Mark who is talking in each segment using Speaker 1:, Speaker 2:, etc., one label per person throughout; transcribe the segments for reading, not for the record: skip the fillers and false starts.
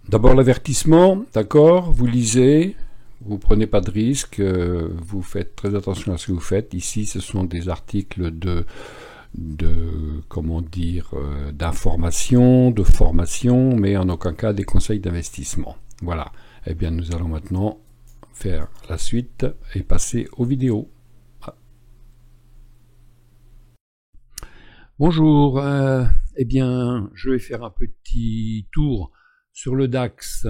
Speaker 1: D'abord l'avertissement, d'accord, vous lisez, vous prenez pas de risque, vous faites très attention à ce que vous faites. Ici, ce sont des articles comment dire, d'information, de formation, mais en aucun cas des conseils d'investissement. Voilà. Eh bien, nous allons maintenant faire la suite et passer aux vidéos. Bonjour, eh bien, je vais faire un petit tour sur le DAX.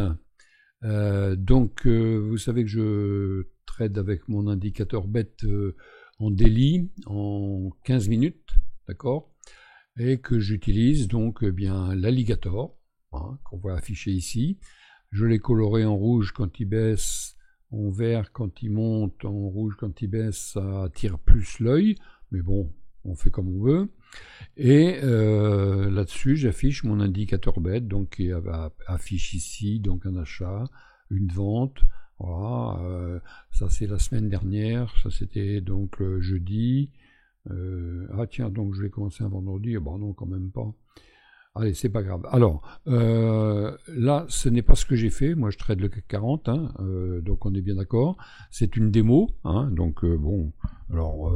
Speaker 1: Vous savez que je trade avec mon indicateur BET en daily, en 15 minutes, d'accord, et que j'utilise donc bien l'alligator, hein, qu'on voit affiché ici. Je l'ai coloré en rouge quand il baisse, en vert quand il monte, en rouge quand il baisse, ça attire plus l'œil, mais bon, on fait comme on veut. Et là-dessus, j'affiche mon indicateur BET, donc qui affiche ici donc un achat, une vente. Voilà, ça c'est la semaine dernière, ça c'était donc le jeudi. Ah tiens, donc je vais commencer un vendredi. Bon non, quand même pas. Allez, c'est pas grave. Alors, là, ce n'est pas ce que j'ai fait. Moi, je trade le CAC 40, hein, donc on est bien d'accord. C'est une démo, hein, donc bon. Alors,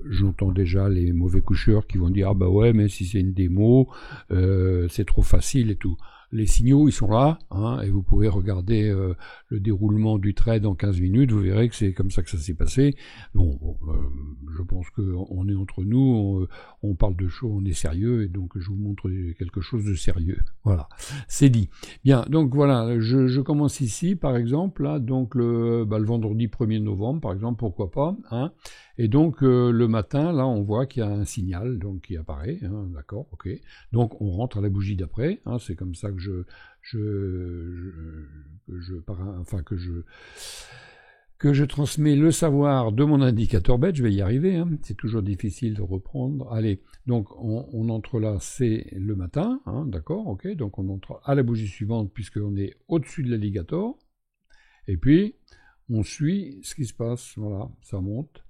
Speaker 1: j'entends déjà les mauvais coucheurs qui vont dire « Ah bah ouais, mais si c'est une démo, c'est trop facile et tout ». Les signaux, ils sont là, hein, et vous pouvez regarder le déroulement du trade en 15 minutes, vous verrez que c'est comme ça que ça s'est passé. Bon, je pense qu'on est entre nous, on parle de choses, on est sérieux, et donc je vous montre quelque chose de sérieux. Voilà, c'est dit. Bien, donc voilà, je commence ici, par exemple, là, donc le vendredi 1er novembre, par exemple, pourquoi pas, hein. Et donc le matin, là, on voit qu'il y a un signal donc qui apparaît, hein, d'accord, ok. Donc on rentre à la bougie d'après, hein, c'est comme ça que que je transmets le savoir de mon indicateur BET. Je vais y arriver, hein, c'est toujours difficile de reprendre. Allez, donc on entre là, c'est le matin, hein, d'accord, ok. Donc on entre à la bougie suivante puisqu'on est au-dessus de l'alligator, et puis on suit ce qui se passe. Voilà, ça monte.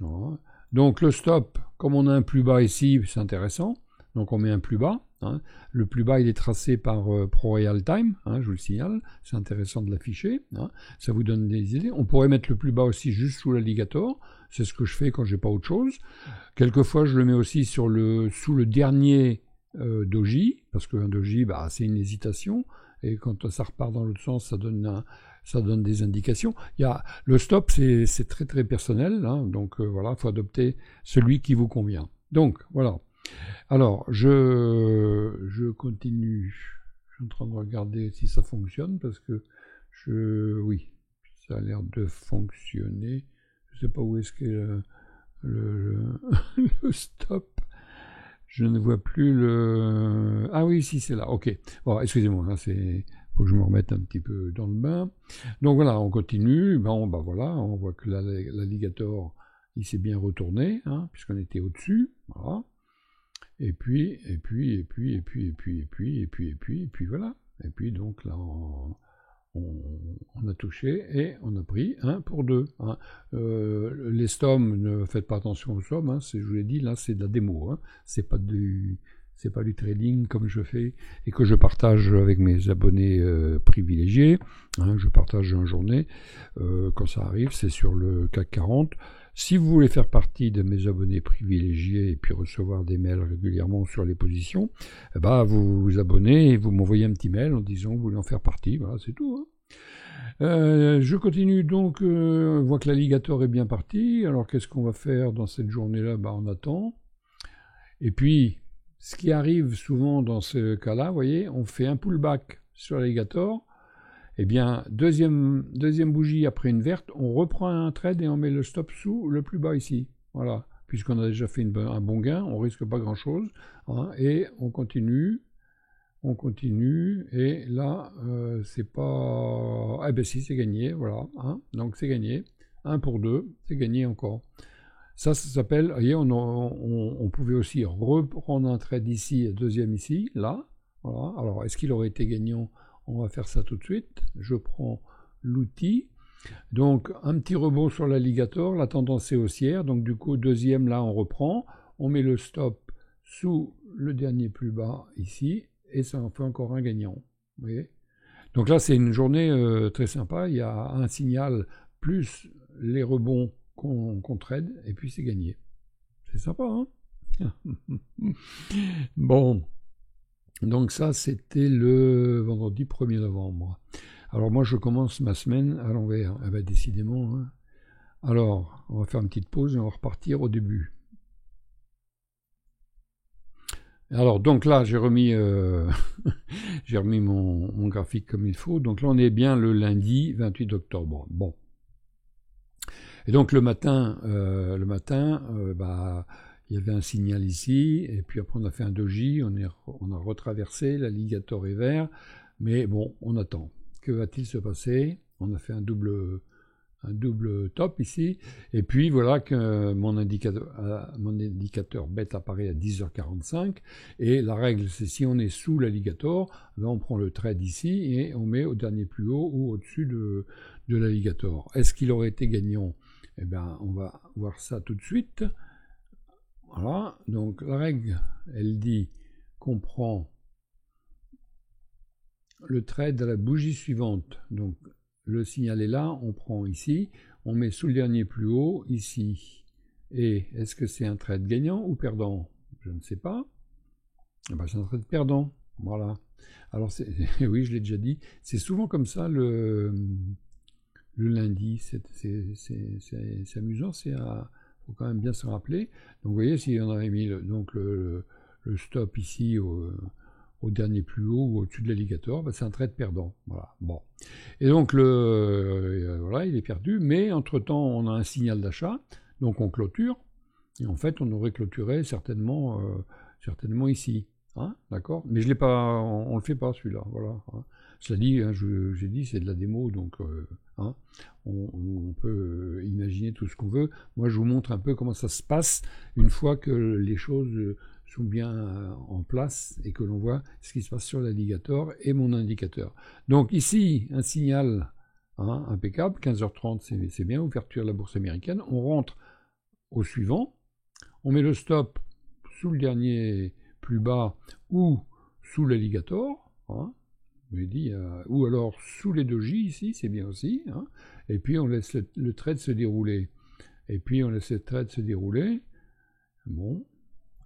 Speaker 1: Voilà. Donc le stop, comme on a un plus bas ici, c'est intéressant. Donc on met un plus bas. Hein. Le plus bas, il est tracé par ProRealTime, hein, je vous le signale. C'est intéressant de l'afficher. Hein. Ça vous donne des idées. On pourrait mettre le plus bas aussi juste sous l'alligator. C'est ce que je fais quand j'ai pas autre chose. Quelquefois, je le mets aussi sous le dernier doji, parce qu'un doji, c'est une hésitation. Et quand ça repart dans l'autre sens, ça donne des indications. Le stop, c'est très très personnel, hein, donc voilà, il faut adopter celui qui vous convient. Donc voilà. Alors je continue. Je suis en train de regarder si ça fonctionne parce que oui, ça a l'air de fonctionner. Je sais pas où est-ce qu'est le stop. Je ne vois plus le... Ah oui, si, c'est là, ok. Bon, excusez-moi, hein, faut que je me remette un petit peu dans le bain. Donc voilà, on continue. Voilà, on voit que l'alligator, il s'est bien retourné, hein, puisqu'on était au-dessus. Voilà. Et puis voilà. Et puis donc là, on a touché et on a pris 1 pour 2. Hein. Les stoms, ne faites pas attention aux stoms, hein, je vous l'ai dit, là c'est de la démo, hein. C'est pas du trading comme je fais et que je partage avec mes abonnés privilégiés. Hein, je partage en journée. Quand ça arrive, c'est sur le CAC 40. Si vous voulez faire partie de mes abonnés privilégiés et puis recevoir des mails régulièrement sur les positions, vous vous abonnez et vous m'envoyez un petit mail en disant que vous voulez en faire partie. Voilà, c'est tout. Hein. Je continue donc, on voit que l'alligator est bien parti. Alors qu'est-ce qu'on va faire dans cette journée-là? On attend. Et puis, ce qui arrive souvent dans ce cas-là, vous voyez, on fait un pullback sur l'alligator. Eh bien, deuxième bougie après une verte, on reprend un trade et on met le stop sous le plus bas ici. Voilà, puisqu'on a déjà fait un bon gain, on risque pas grand-chose. Hein, et on continue, et là, c'est pas... Eh bien si, c'est gagné, voilà. Hein, donc c'est gagné. 1 pour 2, c'est gagné encore. Ça s'appelle, vous voyez, on pouvait aussi reprendre un trade ici, deuxième ici, là. Voilà. Alors, est-ce qu'il aurait été gagnant? On va faire ça tout de suite. Je prends l'outil. Donc un petit rebond sur l'alligator, la tendance est haussière, donc du coup deuxième là on reprend, on met le stop sous le dernier plus bas ici, et ça en fait encore un gagnant. Vous voyez, donc là c'est une journée très sympa, il y a un signal plus les rebonds qu'on trade, et puis c'est gagné. C'est sympa, hein? Bon, donc ça c'était le vendredi 1er novembre. Alors moi je commence ma semaine à l'envers, eh ben, décidément. Hein. Alors, on va faire une petite pause et on va repartir au début. Alors donc là j'ai remis, j'ai remis mon graphique comme il faut. Donc là on est bien le lundi 28 octobre. Bon. Et donc le matin, bah, il y avait un signal ici, et puis après on a fait un doji, on a retraversé, l'alligator est vert, mais bon, on attend. Que va-t-il se passer? On a fait un double top ici, et puis voilà que mon indicateur bête apparaît à 10h45, et la règle c'est si on est sous l'alligator, ben on prend le trade ici, et on met au dernier plus haut ou au-dessus de l'alligator. Est-ce qu'il aurait été gagnant? Eh bien, on va voir ça tout de suite. Voilà, donc la règle, elle dit qu'on prend le trade à la bougie suivante. Donc le signal est là, on prend ici, on met sous le dernier plus haut, ici. Et est-ce que c'est un trade gagnant ou perdant? Je ne sais pas. Eh ben, c'est un trade perdant. Voilà. Alors, oui, je l'ai déjà dit, c'est souvent comme ça le lundi. C'est amusant, faut quand même bien se rappeler. Donc vous voyez, si on avait mis le stop ici au dernier plus haut ou au-dessus de l'alligator, bah c'est un trade perdant. Voilà. Bon. Et donc voilà, il est perdu, mais entre-temps, on a un signal d'achat, donc on clôture, et en fait, on aurait clôturé certainement ici. Hein, d'accord? Mais je l'ai pas, on le fait pas celui-là. Voilà. Hein. Cela dit, hein, j'ai dit c'est de la démo, donc hein, on peut imaginer tout ce qu'on veut. Moi, je vous montre un peu comment ça se passe une fois que les choses sont bien en place et que l'on voit ce qui se passe sur l'alligator et mon indicateur. Donc ici, un signal hein, impeccable, 15h30, c'est bien, ouverture de la bourse américaine. On rentre au suivant, on met le stop sous le dernier plus bas ou sous l'alligator, hein, dit, ou alors sous les doji ici, c'est bien aussi, hein, et puis on laisse le trade se dérouler. Et puis on laisse le trade se dérouler. Bon.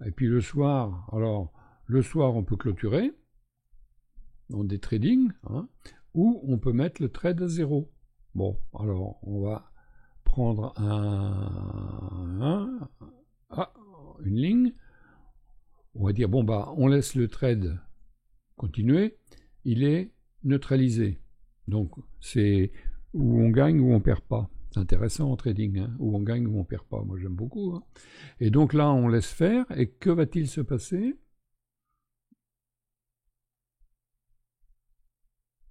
Speaker 1: Et puis le soir, alors le soir on peut clôturer dans des tradings, hein, ou on peut mettre le trade à 0. Bon, alors on va prendre une ligne. On va dire bon bah on laisse le trade continuer, il est neutralisé. Donc c'est où on gagne ou on perd pas. C'est intéressant en trading, hein, où on gagne ou on perd pas. Moi j'aime beaucoup. Hein. Et donc là on laisse faire. Et que va-t-il se passer?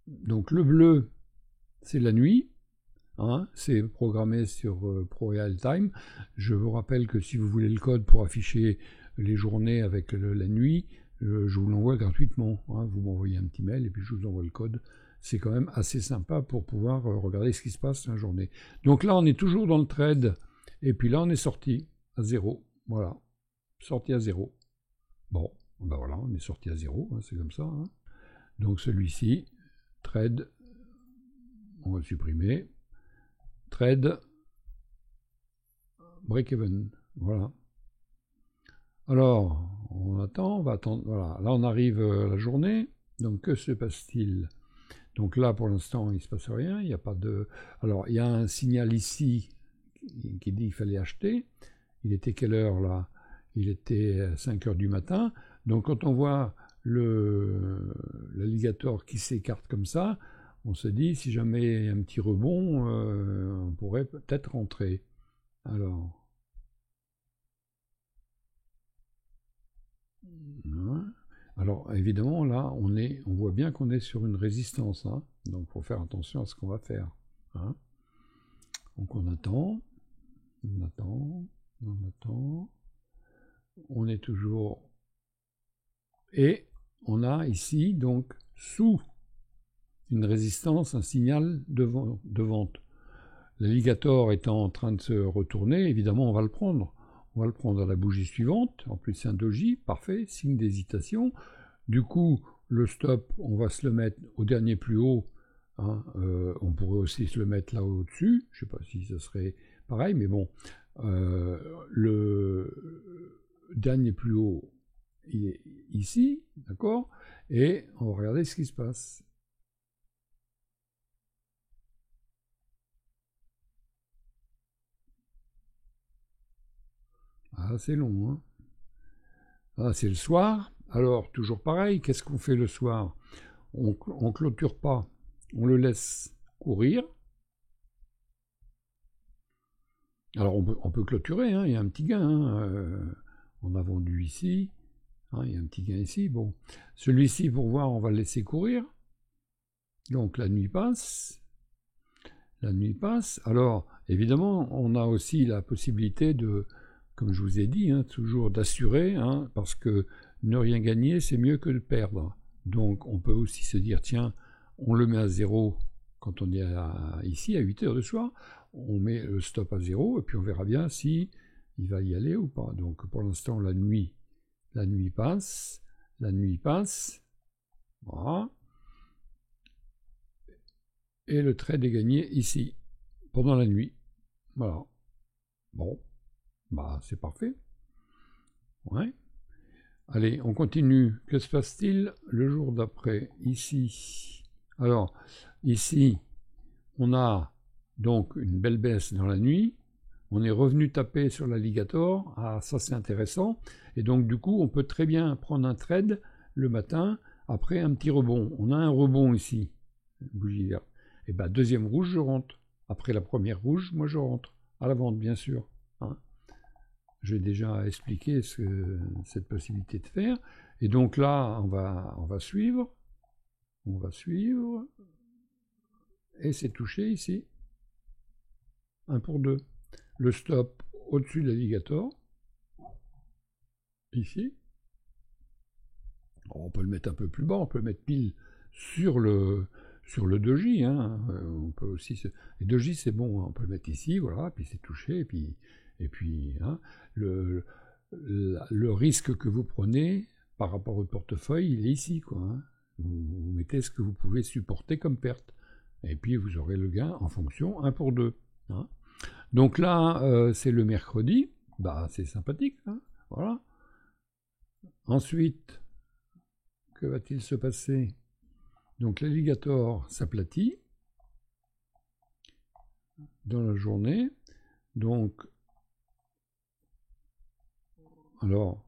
Speaker 1: Donc le bleu, c'est la nuit. Hein, c'est programmé sur ProRealTime. Je vous rappelle que si vous voulez le code pour afficher les journées avec la nuit, je vous l'envoie gratuitement. Hein, vous m'envoyez un petit mail et puis je vous envoie le code. C'est quand même assez sympa pour pouvoir regarder ce qui se passe la journée. Donc là, on est toujours dans le trade. Et puis là, on est sorti à 0. Voilà. Sorti à 0. Bon, ben voilà, on est sorti à 0. Hein, c'est comme ça. Hein. Donc celui-ci, trade, on va supprimer. Trade, break-even. Voilà. Alors, on attend, on va attendre. Voilà, là on arrive à la journée. Donc que se passe-t-il? Donc là pour l'instant il ne se passe rien. Il n'y a pas de. Alors il y a un signal ici qui dit qu'il fallait acheter. Il était quelle heure là? Il était 5h du matin. Donc quand on voit l'alligator qui s'écarte comme ça, on se dit si jamais il y a un petit rebond, on pourrait peut-être rentrer. Alors. Alors évidemment là on voit bien qu'on est sur une résistance, hein, donc il faut faire attention à ce qu'on va faire. Hein. Donc on attend, on est toujours et on a ici donc sous une résistance un signal de vente. l'alligator étant en train de se retourner, évidemment on va le prendre. On va le prendre à la bougie suivante, en plus c'est un doji, parfait, signe d'hésitation. Du coup, le stop, on va se le mettre au dernier plus haut. Hein, on pourrait aussi se le mettre là au-dessus, je ne sais pas si ce serait pareil, mais bon, le dernier plus haut, il est ici, d'accord? Et on va regarder ce qui se passe. Ah, c'est long, hein? Ah, c'est le soir. Alors, toujours pareil, qu'est-ce qu'on fait le soir? On clôture pas, on le laisse courir. Alors, on peut clôturer, hein, il y a un petit gain. Hein, on a vendu ici, hein, il y a un petit gain ici. Bon, celui-ci, pour voir, on va le laisser courir. Donc, la nuit passe. La nuit passe. Alors, évidemment, on a aussi la possibilité de, comme je vous ai dit, hein, toujours d'assurer, hein, parce que ne rien gagner, c'est mieux que de perdre. Donc, on peut aussi se dire, tiens, on le met à 0 quand on est ici à 8 heures du soir, on met le stop à 0 et puis on verra bien si il va y aller ou pas. Donc, pour l'instant, la nuit passe, voilà. Et le trade est gagné ici, pendant la nuit. Voilà. Bon, bah c'est parfait. Ouais. Allez, on continue. Que se passe-t-il le jour d'après? Ici. Alors, ici, on a donc une belle baisse dans la nuit. On est revenu taper sur l'alligator. Ah, ça c'est intéressant. Et donc, du coup, on peut très bien prendre un trade le matin après un petit rebond. On a un rebond ici. Bougie verte. Et bien, deuxième rouge, je rentre. Après la première rouge, moi je rentre. À la vente, bien sûr. Hein. J'ai déjà expliqué cette possibilité de faire. Et donc là, on va suivre. On va suivre. Et c'est touché ici. 1 pour 2. Le stop au-dessus de l'alligator. Ici. On peut le mettre un peu plus bas. On peut le mettre pile sur le doji. Hein. On peut aussi les doji, c'est bon. Hein. On peut le mettre ici. Voilà. Puis c'est touché. Et puis hein, le risque que vous prenez par rapport au portefeuille, il est ici, quoi. Hein. Vous mettez ce que vous pouvez supporter comme perte. Et puis vous aurez le gain en fonction 1 pour 2. Hein. Donc là, c'est le mercredi. Bah, c'est sympathique. Hein. Voilà. Ensuite, que va-t-il se passer? Donc l'alligator s'aplatit dans la journée. Donc, alors,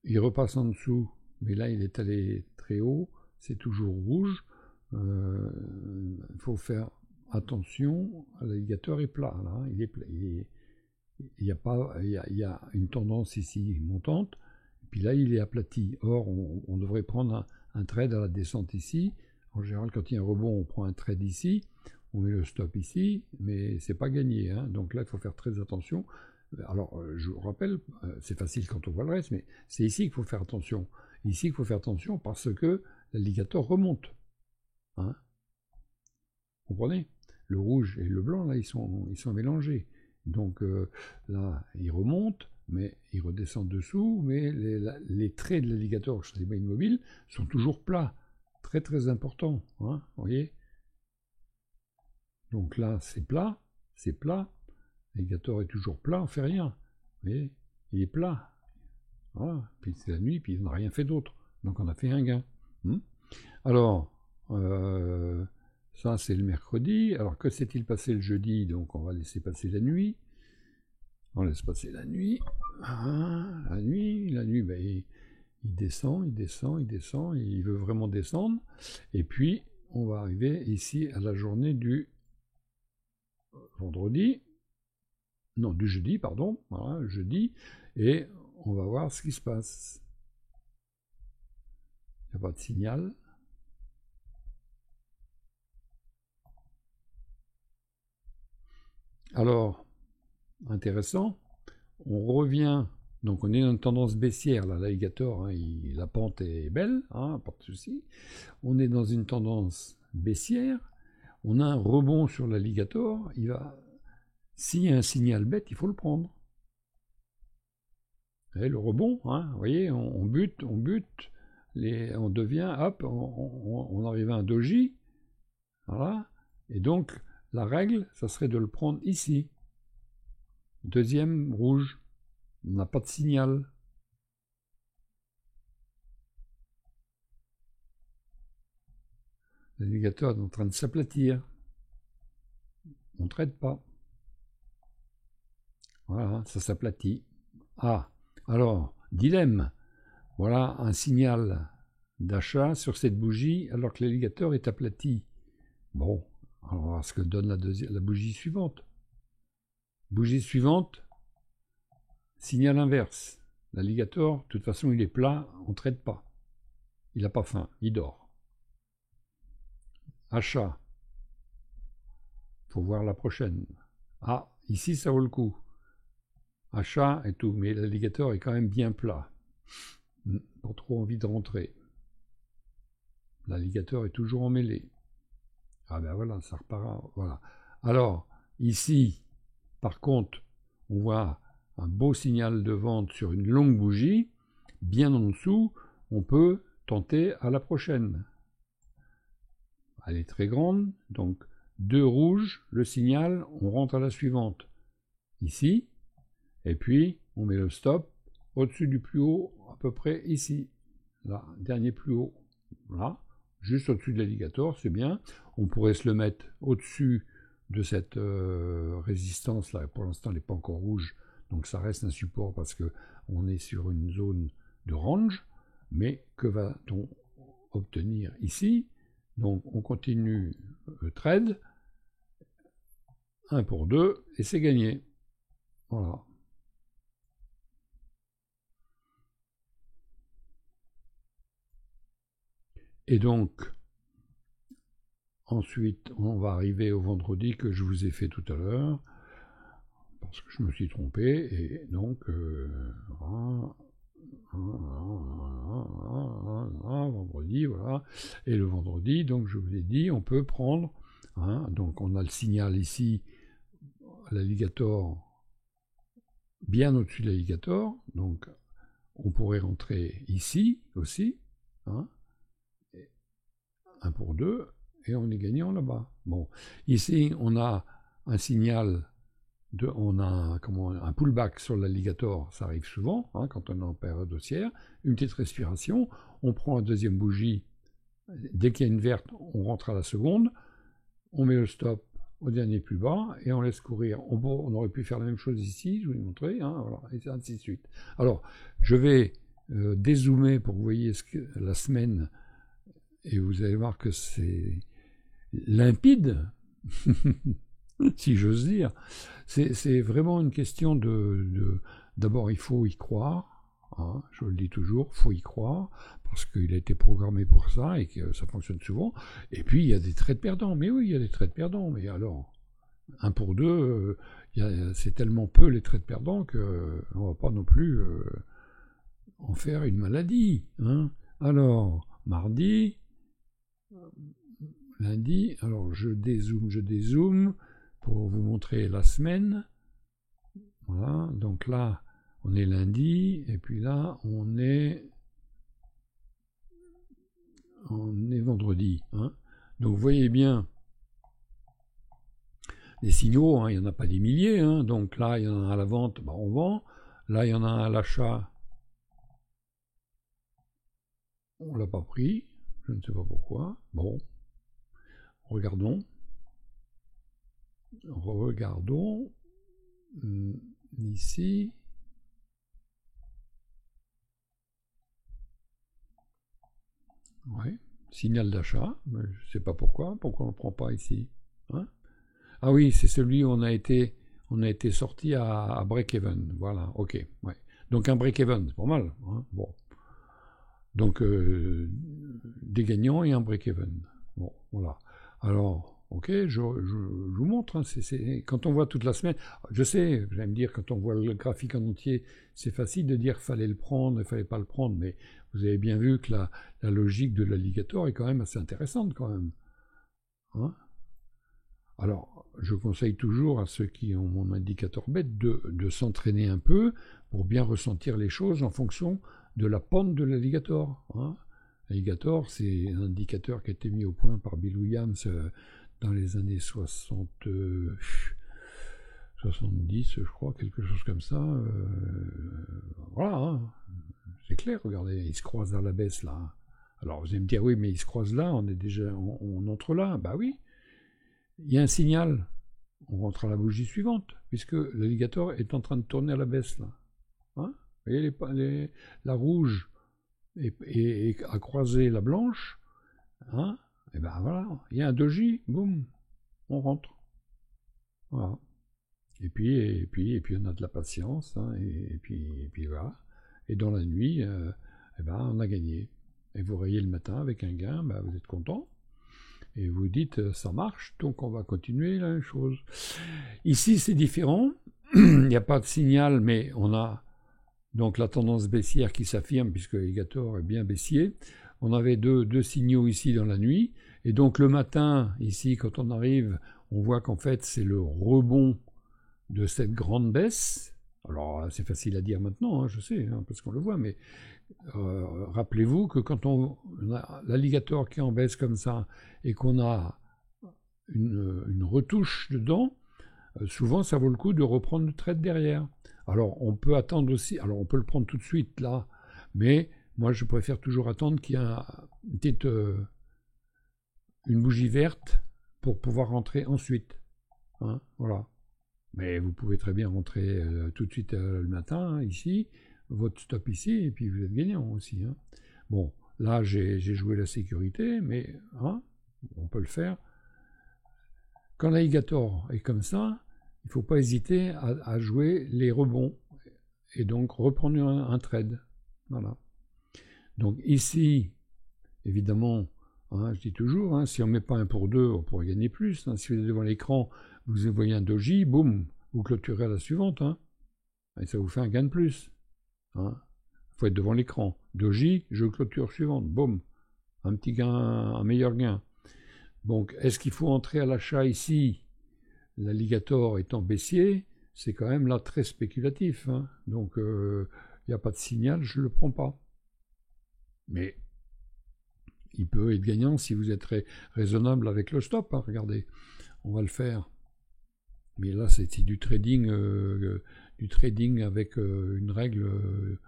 Speaker 1: il repasse en dessous, mais là il est allé très haut, c'est toujours rouge. Il faut faire attention, l'alligator est plat, là, hein, il est plat. Il y a une tendance ici montante, et puis là il est aplati. Or, on devrait prendre un trade à la descente ici. En général, quand il y a un rebond, on prend un trade ici, on met le stop ici, mais c'est pas gagné. Hein. Donc là, il faut faire très attention. Alors, je vous rappelle, c'est facile quand on voit le reste, mais c'est ici qu'il faut faire attention. Ici qu'il faut faire attention parce que l'alligator remonte. Hein. Vous comprenez? Le rouge et le blanc, là, ils sont mélangés. Donc là, il remonte, mais il redescend dessous, mais les traits de l'alligator chez les bas immobiles sont toujours plats. Très très important. Hein, vous voyez? Donc là, c'est plat, c'est plat. L'alligator est toujours plat, on ne fait rien. Vous voyez? Il est plat. Voilà. Puis c'est la nuit, puis on n'a rien fait d'autre. Donc on a fait un gain. Alors, ça c'est le mercredi. Alors que s'est-il passé le jeudi? Donc on va laisser passer la nuit. On laisse passer la nuit. La nuit, ben, il descend, il veut vraiment descendre. Et puis, on va arriver ici à la journée du vendredi. Non, du jeudi, pardon. Voilà, jeudi. Et on va voir ce qui se passe. Il n'y a pas de signal. Alors, intéressant, on revient, donc on est dans une tendance baissière, là, l'alligator, hein, la pente est belle, hein, pas de souci. On est dans une tendance baissière, on a un rebond sur l'alligator, il va S'il y a un signal bête, il faut le prendre. Et le rebond, hein, vous voyez, on bute, on devient, hop, on arrive à un doji, voilà, et donc la règle, ça serait de le prendre ici. Deuxième rouge, on n'a pas de signal. L'alligator est en train de s'aplatir. On ne traite pas. Voilà, ça s'aplatit. Ah, alors, dilemme. Voilà un signal d'achat sur cette bougie alors que l'alligator est aplati. Bon, alors on va voir ce que donne la bougie suivante. Bougie suivante, signal inverse. L'alligator, de toute façon, il est plat, on ne traite pas. Il n'a pas faim, il dort. Achat. Faut voir la prochaine. Ah, ici, ça vaut le coup. Achat et tout, mais l'alligator est quand même bien plat. Pas trop envie de rentrer. L'alligator est toujours emmêlé. Ah ben voilà, ça repart. Voilà. Alors, ici, par contre, on voit un beau signal de vente sur une longue bougie. Bien en dessous, on peut tenter à la prochaine. Elle est très grande, donc 2 rouges, le signal, on rentre à la suivante. Ici, et puis on met le stop au-dessus du plus haut, à peu près ici. Là, dernier plus haut. Là, juste au-dessus de l'alligator, c'est bien. On pourrait se le mettre au-dessus de cette résistance là. Pour l'instant, elle n'est pas encore rouge, donc ça reste un support parce qu'on est sur une zone de range. Mais que va-t-on obtenir ici? Donc on continue trade, 1 pour 2, et c'est gagné. Voilà. Et donc, ensuite, on va arriver au vendredi que je vous ai fait tout à l'heure, parce que je me suis trompé, et donc, vendredi, voilà. Et le vendredi, donc je vous l'ai dit, on peut prendre, hein, donc on a le signal ici, l'alligator, bien au-dessus de l'alligator, donc on pourrait rentrer ici aussi, hein, 1 pour 2, et on est gagnant là-bas. Bon, ici on a un signal, on a un pullback sur l'alligator, ça arrive souvent, hein, quand on est en période haussière, une petite respiration, on prend la deuxième bougie, dès qu'il y a une verte, on rentre à la seconde, on met le stop au dernier plus bas, et on laisse courir. On aurait pu faire la même chose ici, je vous l'ai montré, hein, voilà, et ainsi de suite. Alors, je vais dézoomer pour que vous voyez la semaine, et vous allez voir que c'est limpide, si j'ose dire. C'est vraiment une question d'abord, il faut y croire, hein, je le dis toujours, il faut y croire, parce qu'il a été programmé pour ça et que ça fonctionne souvent. Et puis, il y a des trades perdants. Mais oui, il y a des trades perdants. Mais alors, 1 pour 2, c'est tellement peu les trades perdants qu'on ne va pas non plus en faire une maladie. Hein. Alors, mardi, lundi, alors je dézoome pour vous montrer la semaine. Voilà, donc là, on est lundi, et puis là, on est vendredi. Hein. Donc vous voyez bien les signaux, hein, il n'y en a pas des milliers. Hein. Donc là, il y en a un à la vente, bah, on vend. Là, il y en a un à l'achat, on ne l'a pas pris. Je ne sais pas pourquoi. Bon, regardons. Ici. Ouais, signal d'achat, mais je ne sais pas pourquoi on ne le prend pas ici. Hein. Ah oui, c'est celui où on a été sorti à break-even. Voilà, ok. Ouais. Donc un break-even, c'est pas mal. Hein. Bon. Donc des gagnants et un break-even. Bon, voilà. Alors, ok, je vous montre. Hein, quand on voit toute la semaine, je sais, vous allez me dire, quand on voit le graphique en entier, c'est facile de dire qu'il fallait le prendre, il fallait pas le prendre, mais vous avez bien vu que la logique de l'alligator est quand même assez intéressante quand même. Hein. Alors, je conseille toujours à ceux qui ont mon indicateur bête de s'entraîner un peu pour bien ressentir les choses en fonction de la pente de l'alligator. Hein. L'alligator, c'est un indicateur qui a été mis au point par Bill Williams dans les années 70, je crois, quelque chose comme ça. Voilà, hein. C'est clair, regardez, il se croise à la baisse là. Alors vous allez me dire, oui, mais il se croise là, on entre là. Bah oui, il y a un signal. On rentre à la bougie suivante, puisque l'alligator est en train de tourner à la baisse là. Hein, vous voyez la rouge a croisé la blanche. Hein, et ben voilà, il y a un doji, boum, on rentre. Voilà. Et puis on a de la patience, hein, et puis voilà. Et dans la nuit, on a gagné. Et vous réveillez le matin avec un gain, vous êtes content. Et vous dites, ça marche, donc on va continuer la même chose. Ici, c'est différent. Il n'y a pas de signal, mais on a donc la tendance baissière qui s'affirme, puisque l'alligator est bien baissier. On avait deux signaux ici dans la nuit. Et donc le matin, ici, quand on arrive, on voit qu'en fait, c'est le rebond de cette grande baisse. Alors, c'est facile à dire maintenant, hein, je sais, hein, parce qu'on le voit, mais rappelez-vous que quand on a l'alligator qui est en baisse comme ça et qu'on a une retouche dedans, souvent ça vaut le coup de reprendre le trade derrière. Alors, on peut attendre aussi, alors on peut le prendre tout de suite là, mais moi je préfère toujours attendre qu'il y ait une bougie verte pour pouvoir rentrer ensuite. Hein, voilà. Mais vous pouvez très bien rentrer tout de suite le matin, hein, ici, votre stop ici, et puis vous êtes gagnant aussi. Hein. Bon, là j'ai joué la sécurité, mais hein, on peut le faire. Quand l'alligator est comme ça, il ne faut pas hésiter à jouer les rebonds, et donc reprendre un trade. Voilà. Donc ici, évidemment, hein, je dis toujours, hein, si on ne met pas un pour deux, on pourrait gagner plus. Hein. Si vous êtes devant l'écran, vous voyez un doji, boum, vous clôturez à la suivante, hein, et ça vous fait un gain de plus. Hein. Faut être devant l'écran. Doji, je clôture suivante, boum, un petit gain, un meilleur gain. Donc, est-ce qu'il faut entrer à l'achat ici? L'alligator étant baissier, c'est quand même là très spéculatif. Hein. Donc, il n'y a pas de signal, je ne le prends pas. Mais il peut être gagnant si vous êtes raisonnable avec le stop. Hein. Regardez, on va le faire. Mais là, c'est du trading avec une règle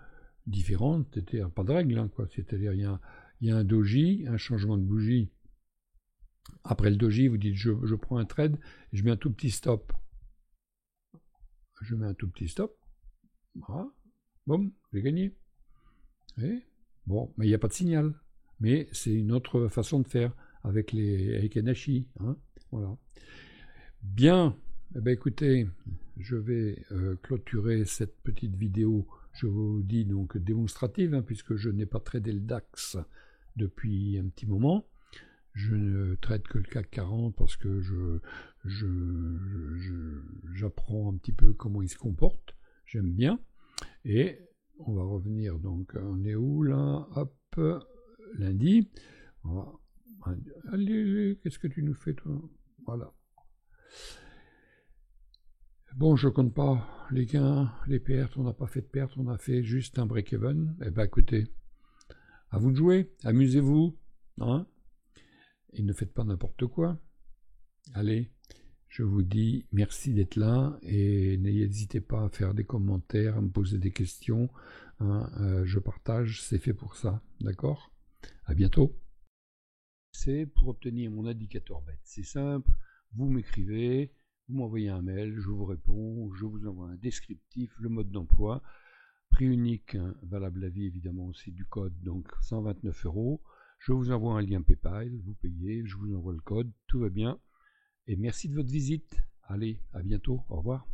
Speaker 1: différente. C'est-à-dire pas de règle, hein, quoi. C'est-à-dire il y a un doji, un changement de bougie. Après le doji, vous dites je prends un trade, je mets un tout petit stop. Je mets un tout petit stop. Voilà. Boum, j'ai gagné. Et bon, mais il n'y a pas de signal. Mais c'est une autre façon de faire avec Enashi. Hein, voilà. Bien. Eh bien, écoutez, je vais clôturer cette petite vidéo, je vous dis donc démonstrative, hein, puisque je n'ai pas tradé le DAX depuis un petit moment. Je ne trade que le CAC 40 parce que j'apprends un petit peu comment il se comporte. J'aime bien. Et on va revenir, donc on est où là? Hop, lundi. Allez, qu'est-ce que tu nous fais toi? Voilà. Bon, je compte pas les gains, les pertes, on n'a pas fait de pertes, on a fait juste un break-even. Eh bien, écoutez, à vous de jouer, amusez-vous, hein, et ne faites pas n'importe quoi. Allez, je vous dis merci d'être là, et n'hésitez pas à faire des commentaires, à me poser des questions, hein, je partage, c'est fait pour ça, d'accord? À bientôt. C'est pour obtenir mon indicateur bête, c'est simple, vous m'écrivez, vous m'envoyez un mail, je vous réponds, je vous envoie un descriptif, le mode d'emploi, prix unique, hein, valable à vie évidemment aussi du code, donc 129 €. Je vous envoie un lien PayPal, vous payez, je vous envoie le code, tout va bien. Et merci de votre visite. Allez, à bientôt, au revoir.